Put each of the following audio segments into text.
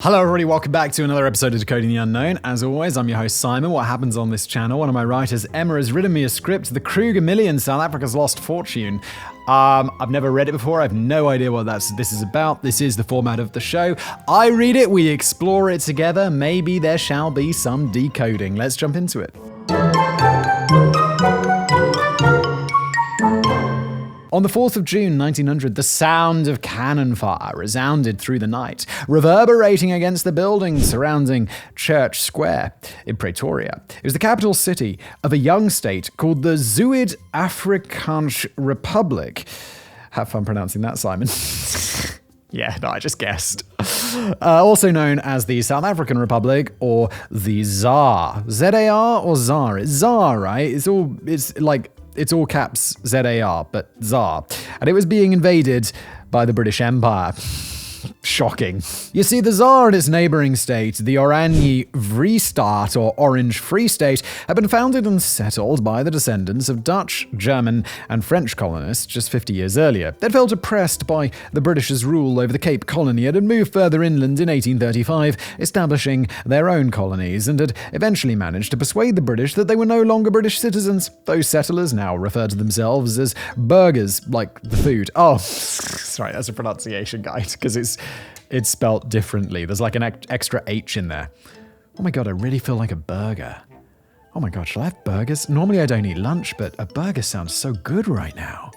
Hello everybody, welcome back to another episode of Decoding the Unknown. As always, I'm your host Simon. What happens on this channel? One of my writers, Emma, has written me a script, The Kruger Millions, South Africa's Lost Fortune. I've never read it before. I have no idea what this is about. This is the format of the show. I read it, we explore it together. Maybe there shall be some decoding. Let's jump into it. On the 4th of June 1900, the sound of cannon fire resounded through the night, reverberating against the buildings surrounding Church Square in Pretoria. It was the capital city of a young state called the Zuid-Afrikaanse Republic. Have fun pronouncing that, Simon. Yeah, no, I just guessed. Also known as the South African Republic or the ZAR. Z-A-R or ZAR? It's ZAR, right? It's all caps ZAR, but ZAR. And it was being invaded by the British Empire. Shocking. You see, the ZAR and its neighbouring state, the Oranje Vrystaat or Orange Free State, had been founded and settled by the descendants of Dutch, German and French colonists just 50 years earlier. They'd felt oppressed by the British's rule over the Cape Colony and had moved further inland in 1835, establishing their own colonies, and had eventually managed to persuade the British that they were no longer British citizens. Those settlers now refer to themselves as burgers, like the food. Oh, sorry, that's a pronunciation guide, because it's spelt differently. There's like an extra H in there. Oh my god, I really feel like a burger. Oh my god, shall I have burgers? Normally I don't eat lunch, but a burger sounds so good right now.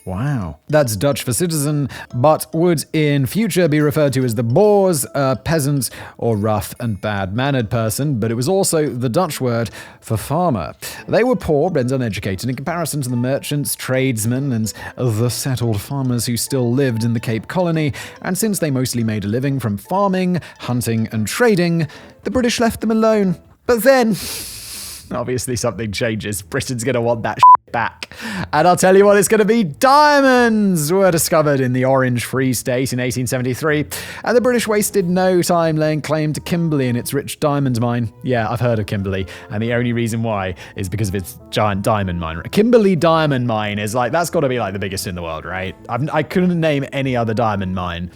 Wow. That's Dutch for citizen, but would in future be referred to as the Boers, a peasant or rough and bad-mannered person, but it was also the Dutch word for farmer. They were poor and uneducated in comparison to the merchants, tradesmen, and the settled farmers who still lived in the Cape Colony, and since they mostly made a living from farming, hunting, and trading, the British left them alone. But then, obviously something changes. Britain's gonna want that back. And I'll tell you what it's going to be. Diamonds were discovered in the Orange Free State in 1873, and the British wasted no time laying claim to Kimberley and its rich diamond mine. Yeah, I've heard of Kimberley, and the only reason why is because of its giant diamond mine. Kimberley diamond mine is that's got to be the biggest in the world, right? I couldn't name any other diamond mine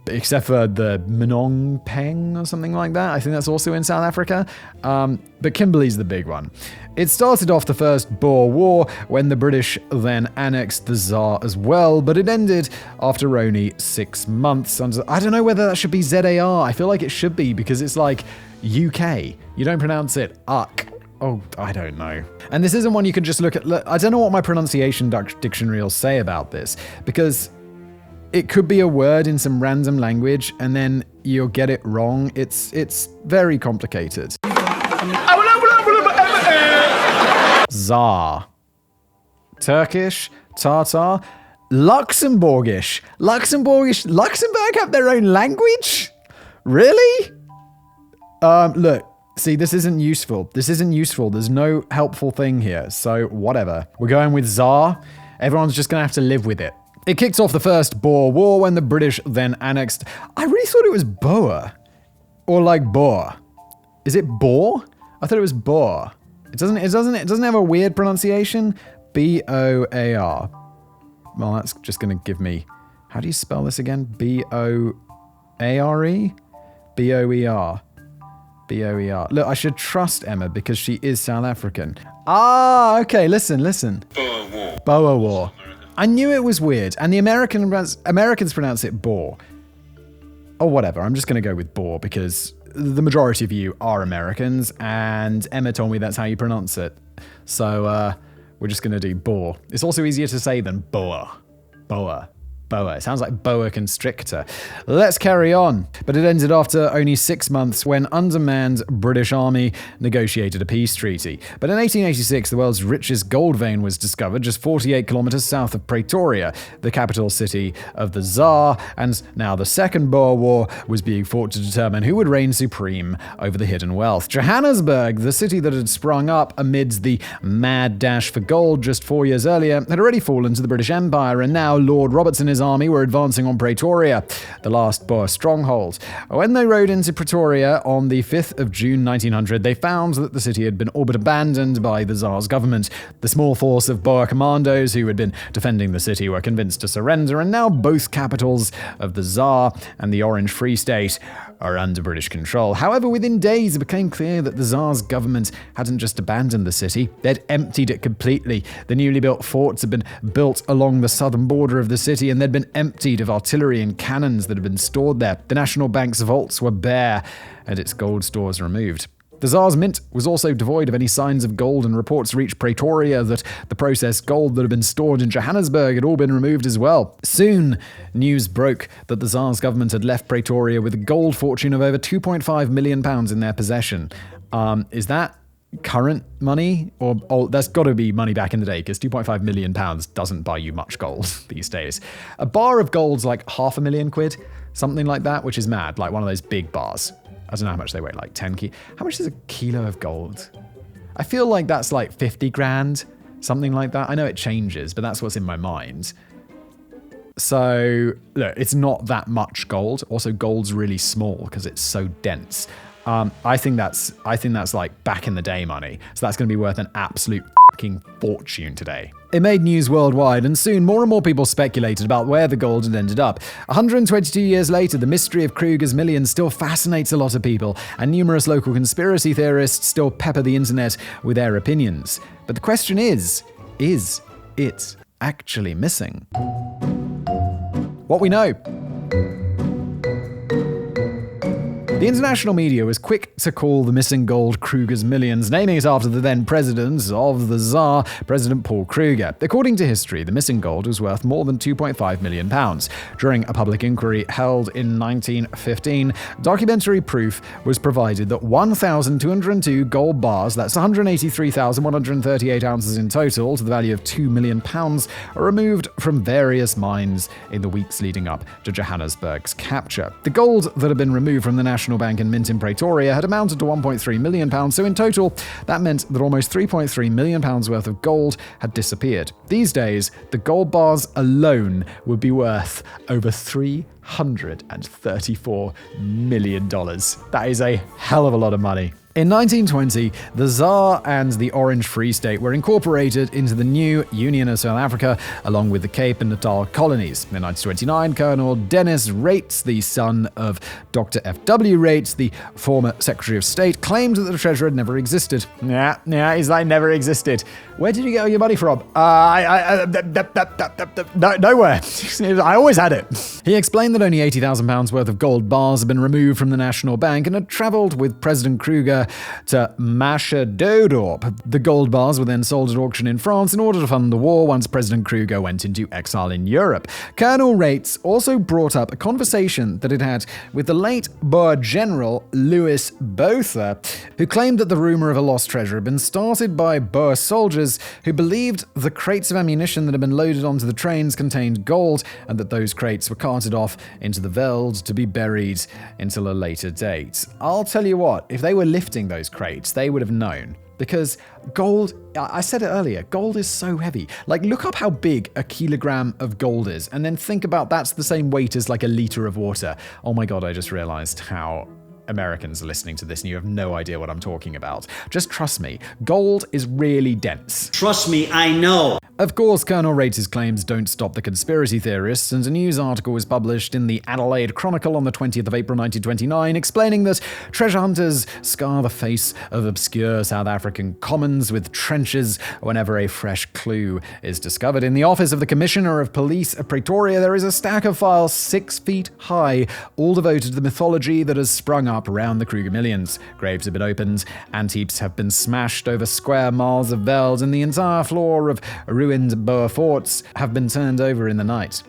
except for the Menong Peng or something like that. I think that's also in South Africa. But Kimberley's the big one. It started off the First Boer War when the British then annexed the ZAR as well, but it ended after only 6 months. I don't know whether that should be ZAR. I feel like it should be because it's like UK. You don't pronounce it UK. Oh, I don't know. And this isn't one you can just look at. I don't know what my pronunciation dictionary will say about this, because it could be a word in some random language and then you'll get it wrong. It's very complicated. ZAR. Turkish, Tatar, Luxembourgish. Luxembourg have their own language? Really? Look, see, this isn't useful. There's no helpful thing here. So whatever. We're going with ZAR. Everyone's just gonna have to live with it. It kicked off the First Boer War when the British then annexed. I really thought it was Boer. Or like Boer. Is it Boer? I thought it was Boer. It doesn't have a weird pronunciation. B-O-A-R. Well, that's just gonna give me, how do you spell this again? B-O-A-R-E? B-O-E-R. B-O-E-R. Look, I should trust Emma because she is South African. Ah, okay, listen. Boer War. I knew it was weird, and the Americans pronounce it Boer. Oh, whatever, I'm just gonna go with Boer because the majority of you are Americans, and Emma told me that's how you pronounce it. So, we're just gonna do Boer. It's also easier to say than Boer. Boer. It sounds like boa constrictor. Let's carry on. But it ended after only 6 months when undermanned British army negotiated a peace treaty. But in 1886, the world's richest gold vein was discovered just 48 kilometers south of Pretoria, the capital city of the ZAR, and now the Second Boer War was being fought to determine who would reign supreme over the hidden wealth. Johannesburg, the city that had sprung up amidst the mad dash for gold just 4 years earlier, had already fallen to the British Empire, and now Lord Roberts and his army were advancing on Pretoria, the last Boer stronghold. When they rode into Pretoria on the 5th of June 1900, they found that the city had been all but abandoned by the Tsar's government. The small force of Boer commandos who had been defending the city were convinced to surrender, and now both capitals of the Tsar and the Orange Free State are under British control. However, within days, it became clear that the Tsar's government hadn't just abandoned the city, they'd emptied it completely. The newly built forts had been built along the southern border of the city, and they'd been emptied of artillery and cannons that had been stored there. The National Bank's vaults were bare, and its gold stores removed. The Tsar's mint was also devoid of any signs of gold, and reports reached Pretoria that the processed gold that had been stored in Johannesburg had all been removed as well. Soon, news broke that the Tsar's government had left Pretoria with a gold fortune of over £2.5 million in their possession. Is that current money? Or that's got to be money back in the day, because £2.5 million doesn't buy you much gold these days. A bar of gold's like £500,000, something like that, which is mad, like one of those big bars. I don't know how much they weigh, like 10 kilos. How much is a kilo of gold? I feel like that's like 50 grand, something like that. I know it changes, but that's what's in my mind. So, look, it's not that much gold. Also, gold's really small because it's so dense. I think that's like back in the day money. So that's going to be worth an absolute fucking fortune today. It made news worldwide, and soon more and more people speculated about where the gold had ended up. 122 years later, the mystery of Kruger's Millions still fascinates a lot of people, and numerous local conspiracy theorists still pepper the internet with their opinions. But the question is it actually missing? What we know. The international media was quick to call the missing gold Kruger's Millions, naming it after the then president of the Tsar, President Paul Kruger. According to history, the missing gold was worth more than £2.5 million. During a public inquiry held in 1915, documentary proof was provided that 1,202 gold bars, that's 183,138 ounces in total, to the value of £2 million, are removed from various mines in the weeks leading up to Johannesburg's capture. The gold that had been removed from the National Bank and Mint in Pretoria had amounted to £1.3 million, so in total, that meant that almost £3.3 million worth of gold had disappeared. These days, the gold bars alone would be worth over $334 million. That is a hell of a lot of money. In 1920, the Tsar and the Orange Free State were incorporated into the new Union of South Africa, along with the Cape and Natal colonies. In 1929, Colonel Dennis Rates, the son of Dr. F.W. Rates, the former Secretary of State, claimed that the treasure had never existed. Yeah, he's like, never existed. Where did you get all your money from? Nowhere. I always had it. He explained that only £80,000 worth of gold bars had been removed from the National Bank and had travelled with President Kruger to Mashadodorp. The gold bars were then sold at auction in France in order to fund the war once President Kruger went into exile in Europe. Colonel Rates also brought up a conversation that he'd had with the late Boer General Louis Botha, who claimed that the rumour of a lost treasure had been started by Boer soldiers who believed the crates of ammunition that had been loaded onto the trains contained gold, and that those crates were carted off into the veld to be buried until a later date. I'll tell you what, if they were lifting those crates, they would have known. Because gold, I said it earlier, gold is so heavy. Like, look up how big a kilogram of gold is, and then think about that's the same weight as like a liter of water. Oh my God, I just realized how Americans are listening to this and you have no idea what I'm talking about. Just trust me, gold is really dense. Trust me, I know. Of course, Colonel Rates' claims don't stop the conspiracy theorists, and a news article was published in the Adelaide Chronicle on the 20th of April 1929 explaining that treasure hunters scar the face of obscure South African commons with trenches whenever a fresh clue is discovered. In the office of the Commissioner of Police at Pretoria, there is a stack of files 6 feet high, all devoted to the mythology that has sprung up around the Kruger Millions. Graves have been opened, ant heaps have been smashed over square miles of veld, and the entire floor of ruined Boer forts have been turned over in the night.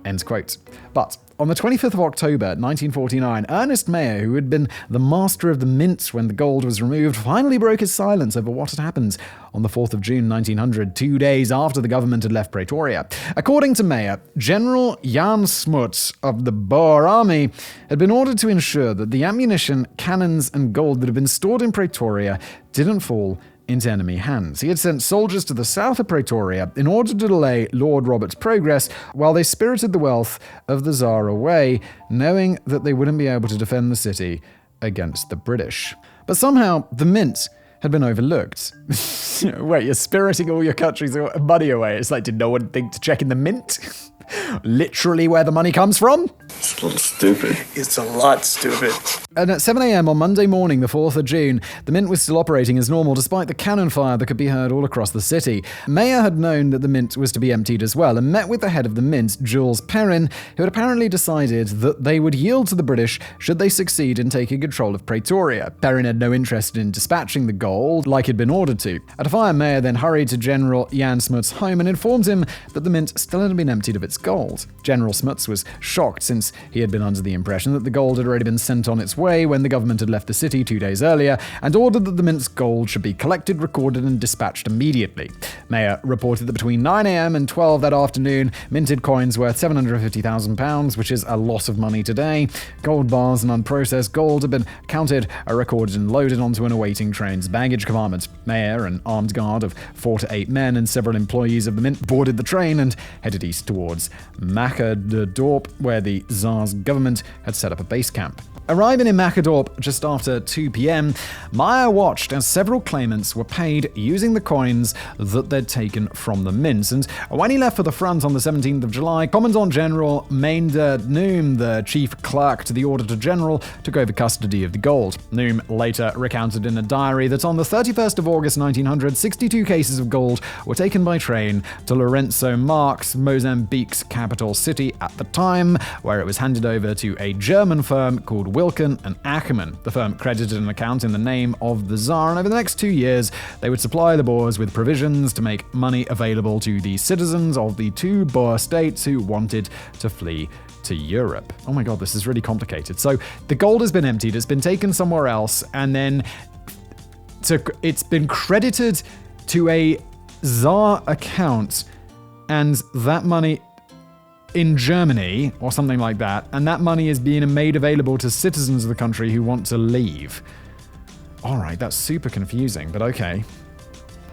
Ends quote. But on the 25th of October, 1949, Ernest Meyer, who had been the master of the mint when the gold was removed, finally broke his silence over what had happened on the 4th of June, 1900, 2 days after the government had left Pretoria. According to Meyer, General Jan Smuts of the Boer Army had been ordered to ensure that the ammunition, cannons, and gold that had been stored in Pretoria didn't fall into enemy hands. He had sent soldiers to the south of Pretoria in order to delay Lord Robert's progress while they spirited the wealth of the Tsar away, knowing that they wouldn't be able to defend the city against the British. But somehow, the mint had been overlooked. Wait, you're spiriting all your country's money away. It's like, did no one think to check in the mint? Literally where the money comes from? a little stupid. It's a lot stupid. And at 7 a.m. on Monday morning, the 4th of June, the mint was still operating as normal despite the cannon fire that could be heard all across the city. Mayer had known that the mint was to be emptied as well and met with the head of the mint, Jules Perrin, who had apparently decided that they would yield to the British should they succeed in taking control of Pretoria. Perrin had no interest in dispatching the gold like he'd been ordered to. At a fire, Mayer then hurried to General Jan Smuts' home and informed him that the mint still hadn't been emptied of its gold. General Smuts was shocked since he had been under the impression that the gold had already been sent on its way when the government had left the city 2 days earlier, and ordered that the mint's gold should be collected, recorded, and dispatched immediately. Mayer reported that between 9 a.m. and 12 that afternoon, minted coins worth £750,000, which is a lot of money today, gold bars and unprocessed gold had been counted, recorded, and loaded onto an awaiting train's baggage compartment. Mayer, an armed guard of 4 to 8 men, and several employees of the mint boarded the train and headed east towards Macadorp, where the Tsar's government had set up a base camp. Arriving in Macadorp just after 2 p.m., Mayer watched as several claimants were paid using the coins that they'd taken from the mint. And when he left for the front on the 17th of July, Commandant General Meinde Noom, the chief clerk to the Auditor General, took over custody of the gold. Noom later recounted in a diary that on the 31st of August 1900, 62 cases of gold were taken by train to Lourenço Marques, Mozambique's capital city at the time, where it was handed over to a German firm called Wilken and Ackerman. The firm credited an account in the name of the Tsar, and over the next 2 years, they would supply the Boers with provisions to make money available to the citizens of the 2 Boer states who wanted to flee to Europe. Oh my god, this is really complicated. So the gold has been emptied, it's been taken somewhere else, and then it's been credited to a Tsar account, and that money in Germany, or something like that, and that money is being made available to citizens of the country who want to leave. Alright, that's super confusing, but okay.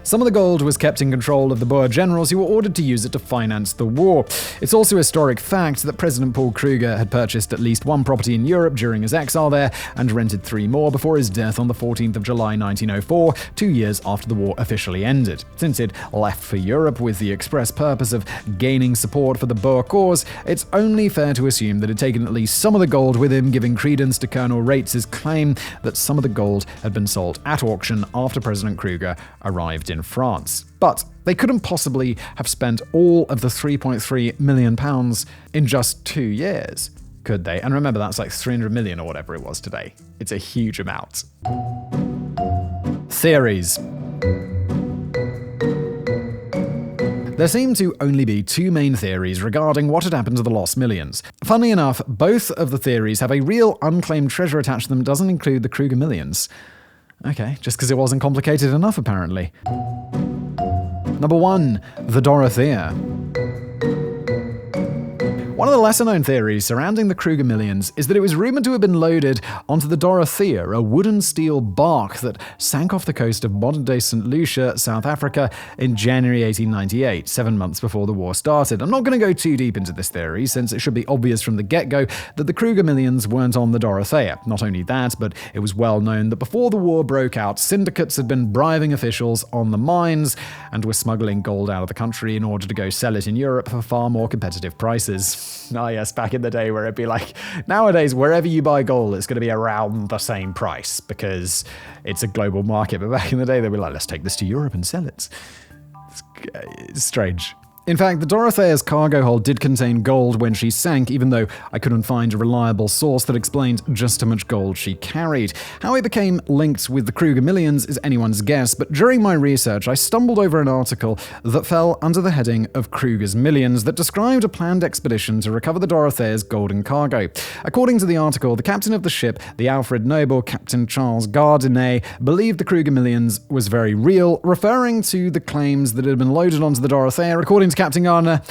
Some of the gold was kept in control of the Boer generals who were ordered to use it to finance the war. It's also a historic fact that President Paul Kruger had purchased at least 1 property in Europe during his exile there and rented 3 more before his death on the 14th of July 1904, 2 years after the war officially ended. Since he'd left for Europe with the express purpose of gaining support for the Boer cause, it's only fair to assume that he'd taken at least some of the gold with him, giving credence to Colonel Rates' claim that some of the gold had been sold at auction after President Kruger arrived in France. But they couldn't possibly have spent all of the £3.3 million in just 2 years, could they? And remember, that's like 300 million or whatever it was today. It's a huge amount. Theories. There seem to only be 2 main theories regarding what had happened to the lost millions. Funnily enough, both of the theories have a real unclaimed treasure attached to them, doesn't include the Kruger Millions. Okay, just because it wasn't complicated enough, apparently. Number 1, the Dorothea. One of the lesser-known theories surrounding the Kruger Millions is that it was rumored to have been loaded onto the Dorothea, a wooden steel bark that sank off the coast of modern-day St. Lucia, South Africa, in January 1898, 7 months before the war started. I'm not going to go too deep into this theory, since it should be obvious from the get-go that the Kruger Millions weren't on the Dorothea. Not only that, but it was well known that before the war broke out, syndicates had been bribing officials on the mines and were smuggling gold out of the country in order to go sell it in Europe for far more competitive prices. Ah, yes, back in the day where it'd be like, nowadays, wherever you buy gold, it's going to be around the same price because it's a global market. But back in the day, they'd be like, let's take this to Europe and sell it. It's strange. In fact, the Dorothea's cargo hold did contain gold when she sank, even though I couldn't find a reliable source that explained just how much gold she carried. How it became linked with the Kruger Millions is anyone's guess, but during my research, I stumbled over an article that fell under the heading of Kruger's Millions that described a planned expedition to recover the Dorothea's golden cargo. According to the article, the captain of the ship, the Alfred Noble, Captain Charles Gardiner, believed the Kruger Millions was very real, referring to the claims that it had been loaded onto the Dorothea. According to Captain Gardner,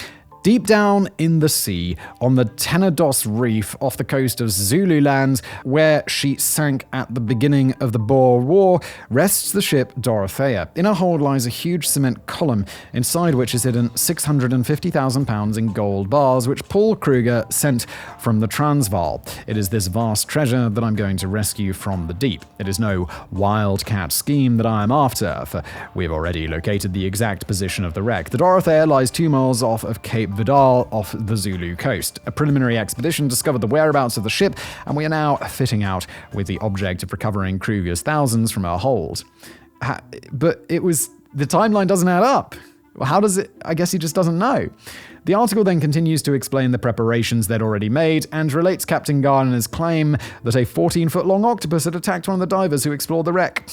deep down in the sea, on the Tenedos Reef off the coast of Zululand, where she sank at the beginning of the Boer War, rests the ship Dorothea. In her hold lies a huge cement column, inside which is hidden £650,000 in gold bars, which Paul Kruger sent from the Transvaal. It is this vast treasure that I'm going to rescue from the deep. It is no wildcat scheme that I am after, for we've already located the exact position of the wreck. The Dorothea lies 2 miles off of Cape Cape Vidal off the Zulu coast. A preliminary expedition discovered the whereabouts of the ship, and we are now fitting out with the object of recovering Kruger's thousands from our hold. But the timeline doesn't add up. How does it? I guess he just doesn't know. The article then continues to explain the preparations they'd already made and relates Captain Gardner's claim that a 14-foot-long octopus had attacked one of the divers who explored the wreck.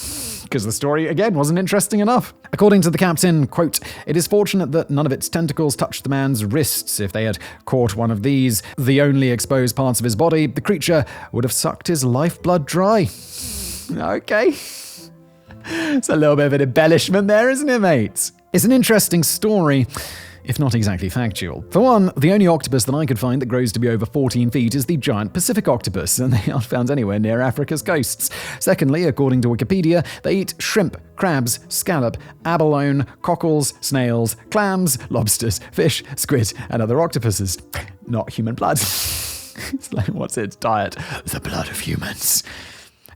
Because the story, again, wasn't interesting enough. According to the captain, quote, "It is fortunate that none of its tentacles touched the man's wrists. If they had caught one of these, the only exposed parts of his body, the creature would have sucked his lifeblood dry." Okay. It's a little bit of an embellishment there, isn't it, mates? It's an interesting story, if not exactly factual. For one, the only octopus that I could find that grows to be over 14 feet is the giant Pacific octopus, and they aren't found anywhere near Africa's coasts. Secondly, according to Wikipedia, they eat shrimp, crabs, scallop, abalone, cockles, snails, clams, lobsters, fish, squid, and other octopuses. Not human blood. It's like, what's its diet? The blood of humans.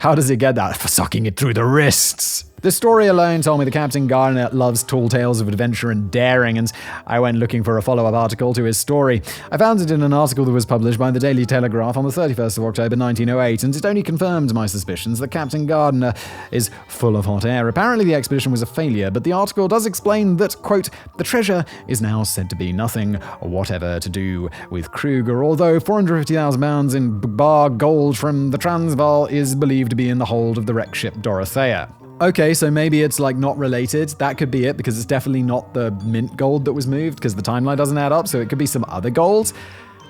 How does it get that? For sucking it through the wrists. The story alone told me that Captain Gardner loves tall tales of adventure and daring, and I went looking for a follow-up article to his story. I found it in an article that was published by the Daily Telegraph on the 31st of October 1908, and it only confirmed my suspicions that Captain Gardner is full of hot air. Apparently the expedition was a failure, but the article does explain that, quote, "The treasure is now said to be nothing whatever to do with Kruger, although £450,000 in bar gold from the Transvaal is believed to be in the hold of the wrecked ship Dorothea." Okay, so maybe it's like not related. That could be it, because it's definitely not the mint gold that was moved, because the timeline doesn't add up, so it could be some other gold.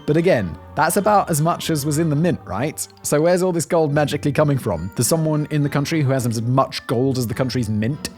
But again, that's about as much as was in the mint, right? So where's all this gold magically coming from? There's someone in the country who has as much gold as the country's mint?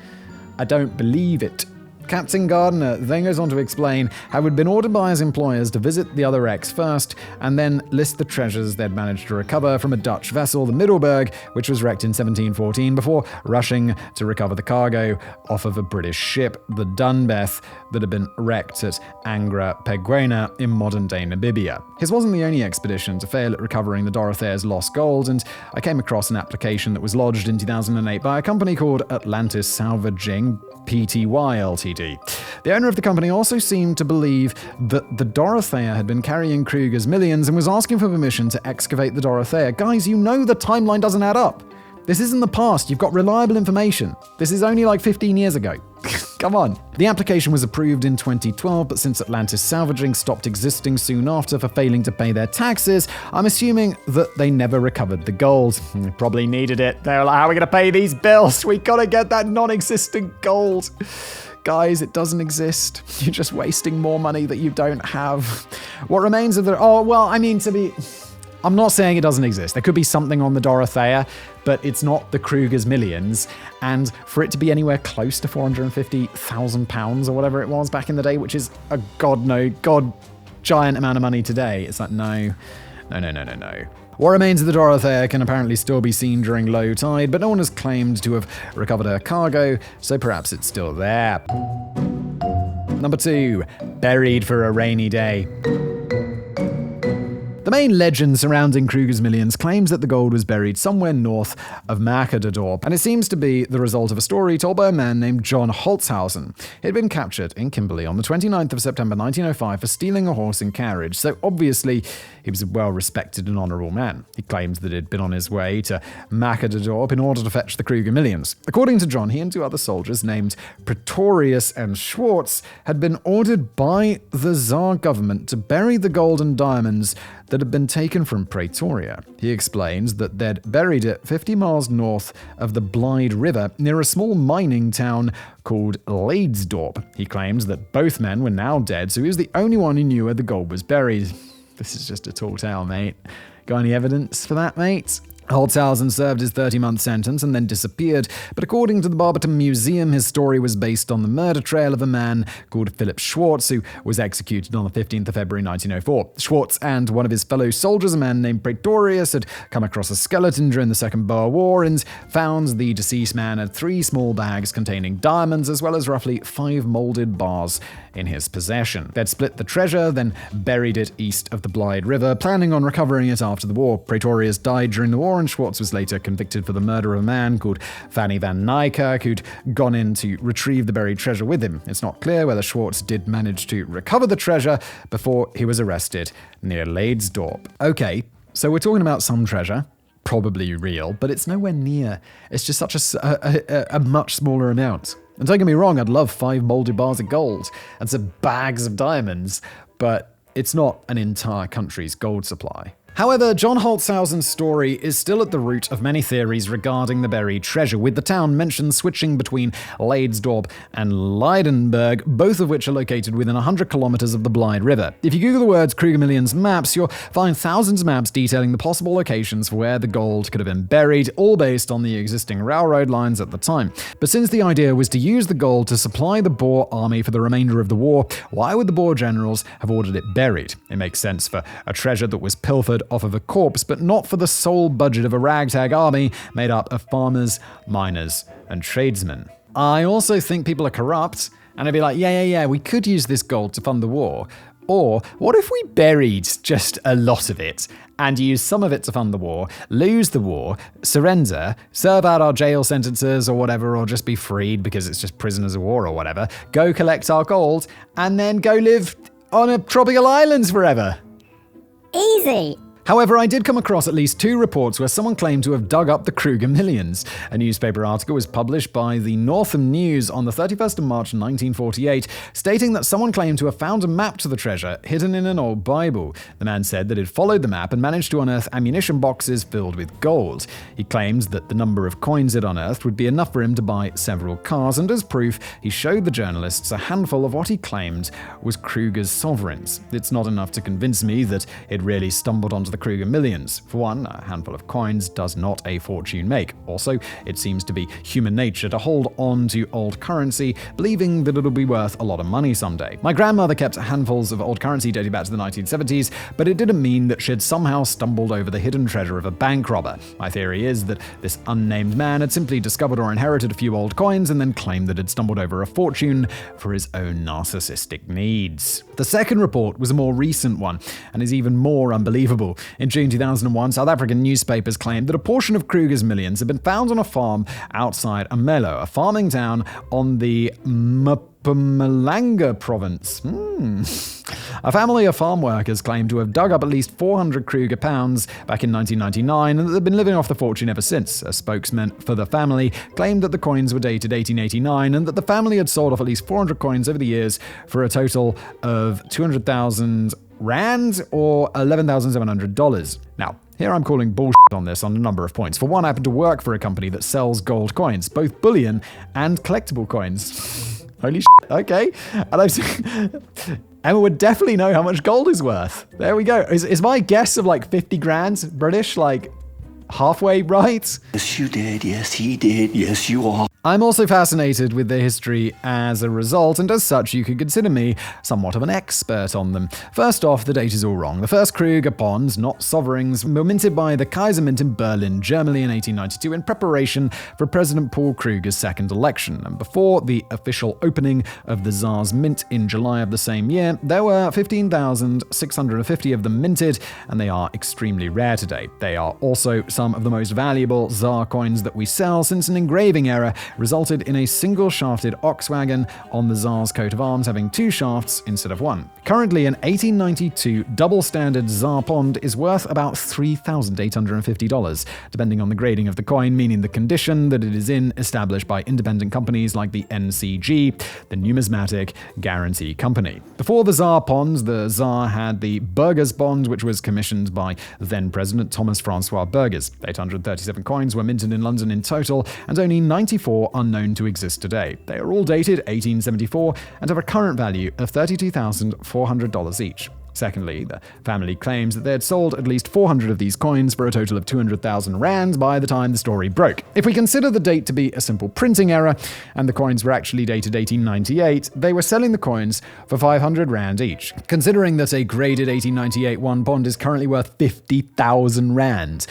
I don't believe it. Captain Gardner then goes on to explain how he'd been ordered by his employers to visit the other wrecks first, and then list the treasures they'd managed to recover from a Dutch vessel, the Middelburg, which was wrecked in 1714, before rushing to recover the cargo off of a British ship, the Dunbeth, that had been wrecked at Angra Pequena in modern-day Namibia. His wasn't the only expedition to fail at recovering the Dorothea's lost gold, and I came across an application that was lodged in 2008 by a company called Atlantis Salvaging Pty Ltd. The owner of the company also seemed to believe that the Dorothea had been carrying Kruger's millions and was asking for permission to excavate the Dorothea. Guys, you know the timeline doesn't add up. This isn't the past. You've got reliable information. This is only like 15 years ago. Come on. The application was approved in 2012, but since Atlantis Salvaging stopped existing soon after for failing to pay their taxes, I'm assuming that they never recovered the gold. They probably needed it. They were like, how are we going to pay these bills? We got to get that non-existent gold. Guys, it doesn't exist. You're just wasting more money that you don't have. What remains of the... I'm not saying it doesn't exist. There could be something on the Dorothea, but it's not the Kruger's Millions. And for it to be anywhere close to £450,000 or whatever it was back in the day, which is a giant amount of money today, it's like, no. What remains of the Dorothea can apparently still be seen during low tide, but no one has claimed to have recovered her cargo, so perhaps it's still there. Number 2, buried for a rainy day. The main legend surrounding Kruger's Millions claims that the gold was buried somewhere north of Makadadorp, and it seems to be the result of a story told by a man named John Holtzhausen. He had been captured in Kimberley on the 29th of September 1905 for stealing a horse and carriage, so obviously he was a well-respected and honourable man. He claimed that he'd been on his way to Makadadorp in order to fetch the Kruger Millions. According to John, he and 2 other soldiers named Pretorius and Schwartz had been ordered by the Tsar government to bury the gold and diamonds that had been taken from Pretoria. He explains that they'd buried it 50 miles north of the Blyde River near a small mining town called Leedsdorp. He claims that both men were now dead, so he was the only one who knew where the gold was buried. This is just a tall tale, mate. Got any evidence for that, mate? Holtzhausen served his 30-month sentence and then disappeared, but according to the Barberton Museum, his story was based on the murder trail of a man called Philip Schwartz, who was executed on the 15th of February 1904. Schwartz and one of his fellow soldiers, a man named Pretorius, had come across a skeleton during the Second Boer War and found the deceased man had 3 small bags containing diamonds as well as roughly 5 molded bars in his possession. They'd split the treasure, then buried it east of the Blyde River, planning on recovering it after the war. Pretorius died during the war, 1994, and Schwartz was later convicted for the murder of a man called Fanny Van Nykerk, who'd gone in to retrieve the buried treasure with him. It's not clear whether Schwartz did manage to recover the treasure before he was arrested near Leidesdorp. Okay, so we're talking about some treasure, probably real, but it's nowhere near. It's just such a much smaller amount. And don't get me wrong, I'd love 5 molded bars of gold and some bags of diamonds, but it's not an entire country's gold supply. However, John Holtzhausen's story is still at the root of many theories regarding the buried treasure, with the town mentioned switching between Leidesdorp and Leidenburg, both of which are located within 100 kilometers of the Blythe River. If you Google the words Kruger Millions maps, you'll find thousands of maps detailing the possible locations for where the gold could have been buried, all based on the existing railroad lines at the time. But since the idea was to use the gold to supply the Boer army for the remainder of the war, why would the Boer generals have ordered it buried? It makes sense for a treasure that was pilfered off of a corpse, but not for the sole budget of a ragtag army made up of farmers, miners, and tradesmen. I also think people are corrupt, and they'd be like, yeah, we could use this gold to fund the war. Or what if we buried just a lot of it and use some of it to fund the war, lose the war, surrender, serve out our jail sentences or whatever, or just be freed because it's just prisoners of war or whatever, go collect our gold, and then go live on a tropical island forever? Easy. However, I did come across at least 2 reports where someone claimed to have dug up the Kruger Millions. A newspaper article was published by the Northam News on the 31st of March 1948, stating that someone claimed to have found a map to the treasure hidden in an old Bible. The man said that he'd followed the map and managed to unearth ammunition boxes filled with gold. He claims that the number of coins it unearthed would be enough for him to buy several cars, and as proof, he showed the journalists a handful of what he claimed was Kruger's sovereigns. It's not enough to convince me that he'd really stumbled onto the Kruger Millions. For one, a handful of coins does not a fortune make. Also, it seems to be human nature to hold on to old currency, believing that it'll be worth a lot of money someday. My grandmother kept handfuls of old currency dating back to the 1970s, but it didn't mean that she'd somehow stumbled over the hidden treasure of a bank robber. My theory is that this unnamed man had simply discovered or inherited a few old coins and then claimed that he'd stumbled over a fortune for his own narcissistic needs. The second report was a more recent one and is even more unbelievable. In June 2001, South African newspapers claimed that a portion of Kruger's millions had been found on a farm outside Amelo, a farming town on the Mpumalanga province. A family of farm workers claimed to have dug up at least 400 Kruger pounds back in 1999 and that they've been living off the fortune ever since. A spokesman for the family claimed that the coins were dated 1889 and that the family had sold off at least 400 coins over the years for a total of 200,000 Rand or $11,700. Now, here I'm calling bullshit on this on a number of points. For one, I happen to work for a company that sells gold coins, both bullion and collectible coins. Holy shit, okay. And Emma would definitely know how much gold is worth. There we go. Is my guess of like 50 grand British like halfway right? Yes, you did. Yes, he did. Yes, you are. I'm also fascinated with their history as a result, and as such, you could consider me somewhat of an expert on them. First off, the date is all wrong. The first Kruger bonds, not sovereigns, were minted by the Kaiser Mint in Berlin, Germany in 1892 in preparation for President Paul Kruger's second election. And before the official opening of the Tsar's Mint in July of the same year, there were 15,650 of them minted, and they are extremely rare today. They are also some of the most valuable Tsar coins that we sell, since an engraving error resulted in a single-shafted ox wagon on the Tsar's coat of arms having 2 shafts instead of 1. Currently, an 1892 double-standard Tsar pond is worth about $3,850, depending on the grading of the coin, meaning the condition that it is in, established by independent companies like the NCG, the Numismatic Guarantee Company. Before the Tsar ponds, the Tsar had the Burgers bond, which was commissioned by then-President Thomas Francois Burgers. 837 coins were minted in London in total, and only 94 unknown to exist today. They are all dated 1874 and have a current value of $32,400 each. Secondly, the family claims that they had sold at least 400 of these coins for a total of 200,000 rands by the time the story broke. If we consider the date to be a simple printing error, and the coins were actually dated 1898, they were selling the coins for 500 rand each. Considering that a graded 1898 one bond is currently worth 50,000 rand,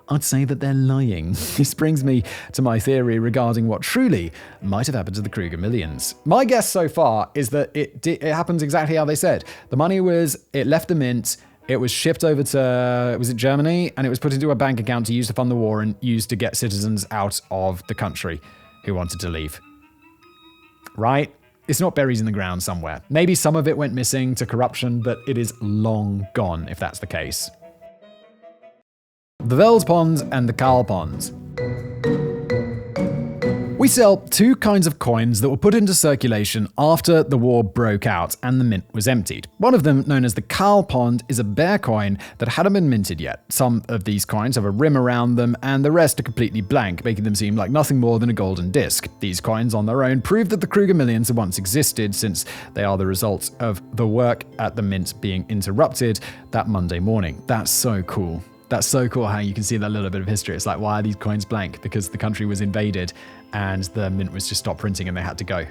I'd say that they're lying. This brings me to my theory regarding what truly might have happened to the Kruger Millions. My guess so far is that it happens exactly how they said. The money it left the mint, It was shipped over to, was it Germany? And it was put into a bank account to use to fund the war and used to get citizens out of the country who wanted to leave. Right? It's not buried in the ground somewhere. Maybe some of it went missing to corruption, but it is long gone if that's the case. The Veldpond and the Karlpond. We sell two kinds of coins that were put into circulation after the war broke out and the mint was emptied. One of them, known as the Karlpond, is a bear coin that hadn't been minted yet. Some of these coins have a rim around them and the rest are completely blank, making them seem like nothing more than a golden disc. These coins on their own prove that the Kruger Millions had once existed, since they are the result of the work at the mint being interrupted that Monday morning. That's so cool. That's so cool how you can see that little bit of history. It's like, why are these coins blank? Because the country was invaded and the mint was just stopped printing and they had to go.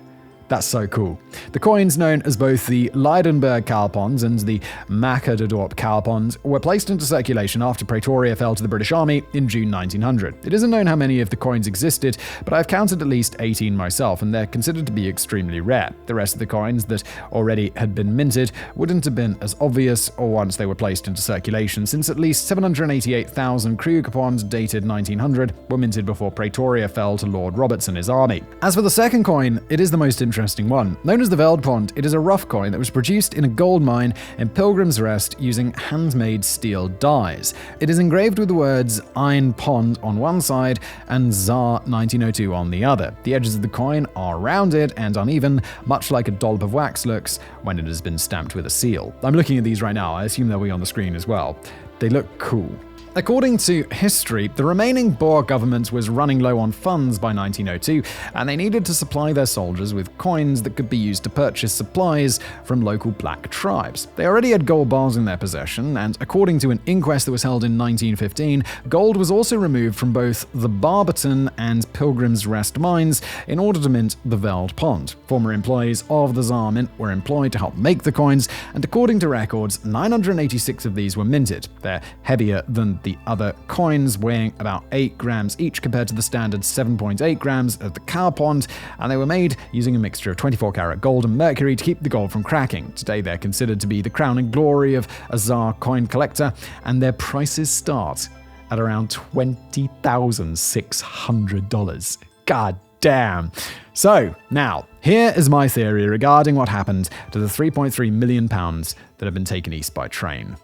That's so cool. The coins, known as both the Leidenberg Karlpond and the Makerdorp Karlpond, were placed into circulation after Pretoria fell to the British Army in June 1900. It isn't known how many of the coins existed, but I've counted at least 18 myself, and they're considered to be extremely rare. The rest of the coins that already had been minted wouldn't have been as obvious or once they were placed into circulation, since at least 788,000 Kruger coins dated 1900 were minted before Pretoria fell to Lord Roberts and his army. As for the second coin, it is the most interesting one. Known as the Veldpond, it is a rough coin that was produced in a gold mine in Pilgrim's Rest using handmade steel dies. It is engraved with the words Ein Pond on one side and Tsar 1902 on the other. The edges of the coin are rounded and uneven, much like a dollop of wax looks when it has been stamped with a seal. I'm looking at these right now. I assume they'll be on the screen as well. They look cool. According to history, the remaining Boer government was running low on funds by 1902, and they needed to supply their soldiers with coins that could be used to purchase supplies from local black tribes. They already had gold bars in their possession, and according to an inquest that was held in 1915, gold was also removed from both the Barberton and Pilgrim's Rest mines in order to mint the Veldpond. Former employees of the Tsar Mint were employed to help make the coins, and according to records, 986 of these were minted. They're heavier than the other coins, weighing about 8 grams each compared to the standard 7.8 grams of the Karlpond, and they were made using a mixture of 24-karat gold and mercury to keep the gold from cracking. Today they're considered to be the crown and glory of a Tsar coin collector, and their prices start at around $20,600. God damn. So, now, here is my theory regarding what happened to the £3.3 million that have been taken east by train.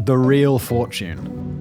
The real fortune.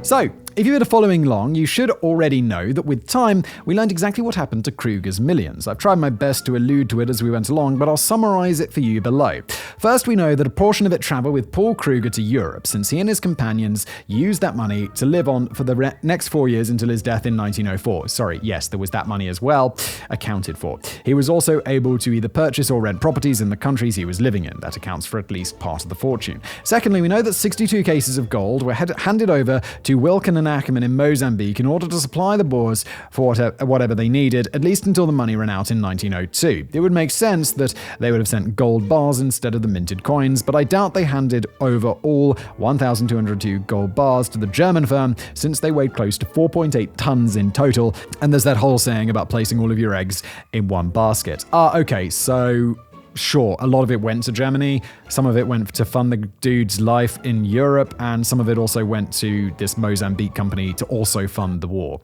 So, if you've been following along, you should already know that with time, we learned exactly what happened to Kruger's Millions. I've tried my best to allude to it as we went along, but I'll summarize it for you below. First, we know that a portion of it traveled with Paul Kruger to Europe, since he and his companions used that money to live on for the next 4 years until his death in 1904. Sorry, yes, there was that money as well, accounted for. He was also able to either purchase or rent properties in the countries he was living in. That accounts for at least part of the fortune. Secondly, we know that 62 cases of gold were handed over to Wilkin and Ackerman in Mozambique in order to supply the Boers for whatever they needed, at least until the money ran out in 1902. It would make sense that they would have sent gold bars instead of the minted coins, but I doubt they handed over all 1,202 gold bars to the German firm, since they weighed close to 4.8 tons in total, and there's that whole saying about placing all of your eggs in one basket. Okay, so sure, a lot of it went to Germany, some of it went to fund the dude's life in Europe, and some of it also went to this Mozambique company to also fund the war.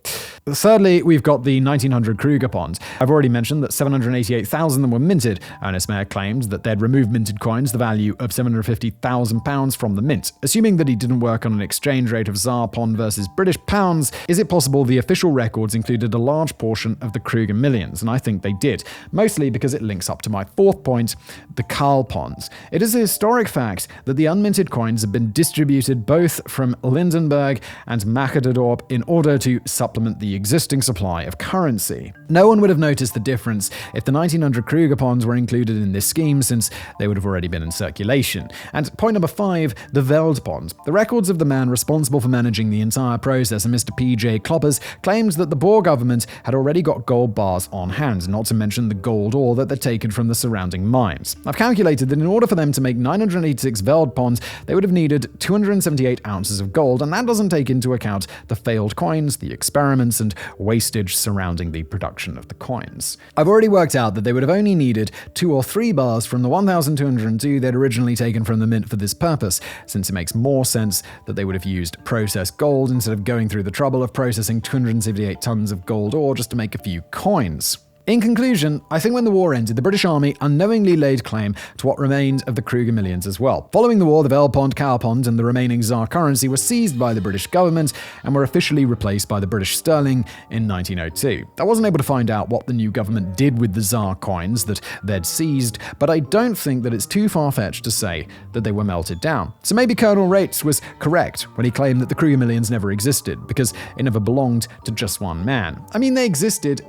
Thirdly, we've got the 1900 Kruger Pond. I've already mentioned that 788,000 of them were minted. Ernest Mayer claimed that they'd removed minted coins the value of £750,000 from the mint. Assuming that he didn't work on an exchange rate of Tsar Pond versus British pounds, is it possible the official records included a large portion of the Kruger Millions? And I think they did, mostly because it links up to my fourth point, the Karlponds. It is a historic fact that the unminted coins have been distributed both from Lindenberg and Makerdorp in order to supplement the existing supply of currency. No one would have noticed the difference if the 1900 Kruger Ponds were included in this scheme, since they would have already been in circulation. And point number 5, the Veldpond. The records of the man responsible for managing the entire process, Mr. P.J. Kloppers, claimed that the Boer government had already got gold bars on hand, not to mention the gold ore that they'd taken from the surrounding building mines. I've calculated that in order for them to make 986 Veldpond, they would have needed 278 ounces of gold, and that doesn't take into account the failed coins, the experiments, and wastage surrounding the production of the coins. I've already worked out that they would have only needed 2 or 3 bars from the 1,202 they'd originally taken from the mint for this purpose, since it makes more sense that they would have used processed gold instead of going through the trouble of processing 278 tons of gold ore just to make a few coins. In conclusion, I think when the war ended, the British Army unknowingly laid claim to what remained of the Kruger Millions as well. Following the war, the Veldpond, Cowpond, and the remaining Tsar currency were seized by the British government and were officially replaced by the British sterling in 1902. I wasn't able to find out what the new government did with the Tsar coins that they'd seized, but I don't think that it's too far-fetched to say that they were melted down. So maybe Colonel Rates was correct when he claimed that the Kruger Millions never existed, because it never belonged to just one man. I mean, they existed.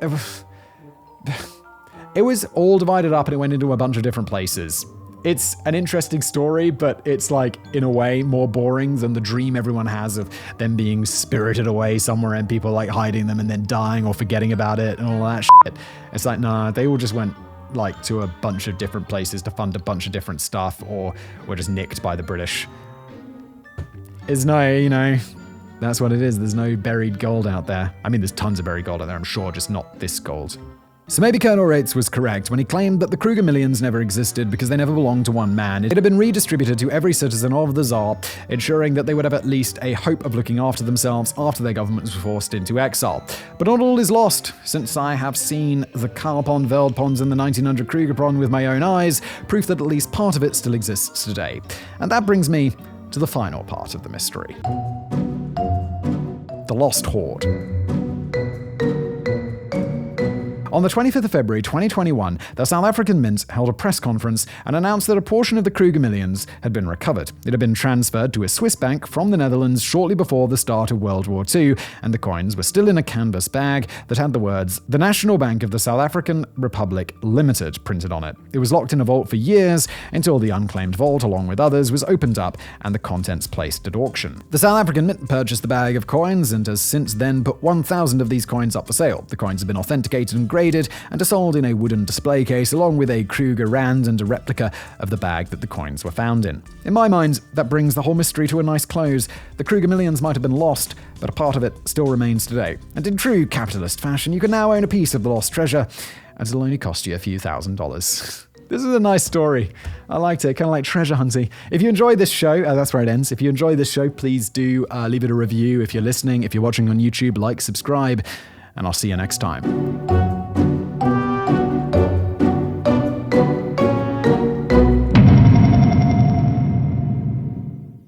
It was all divided up and it went into a bunch of different places. It's an interesting story, but it's like, in a way, more boring than the dream everyone has of them being spirited away somewhere and people like hiding them and then dying or forgetting about it and all that shit. It's like, nah, they all just went like to a bunch of different places to fund a bunch of different stuff, or were just nicked by the British. There's no, that's what it is. There's no buried gold out there. I mean, there's tons of buried gold out there, I'm sure, just not this gold. So maybe Colonel Rates was correct when he claimed that the Kruger Millions never existed because they never belonged to one man. It had been redistributed to every citizen of the Tsar, ensuring that they would have at least a hope of looking after themselves after their governments were forced into exile. But not all is lost, since I have seen the Cowpond, Veldponds, and the 1900 Kruger Pond with my own eyes, proof that at least part of it still exists today. And that brings me to the final part of the mystery. The Lost Hoard. On the 25th of February 2021, the South African Mint held a press conference and announced that a portion of the Kruger Millions had been recovered. It had been transferred to a Swiss bank from the Netherlands shortly before the start of World War II, and the coins were still in a canvas bag that had the words, "The National Bank of the South African Republic Limited," printed on it. It was locked in a vault for years until the unclaimed vault, along with others, was opened up and the contents placed at auction. The South African Mint purchased the bag of coins and has since then put 1,000 of these coins up for sale. The coins have been authenticated and graded and are sold in a wooden display case along with a Kruger Rand and a replica of the bag that the coins were found in. In my mind, that brings the whole mystery to a nice close. The Kruger Millions might have been lost, but a part of it still remains today. And in true capitalist fashion, you can now own a piece of the lost treasure, and it'll only cost you a few $1,000s. This is a nice story. I liked it, kind of like treasure hunting. If you enjoyed this show, that's where it ends. If you enjoyed this show, please do leave it a review. If you're listening, if you're watching on YouTube, like, subscribe, and I'll see you next time.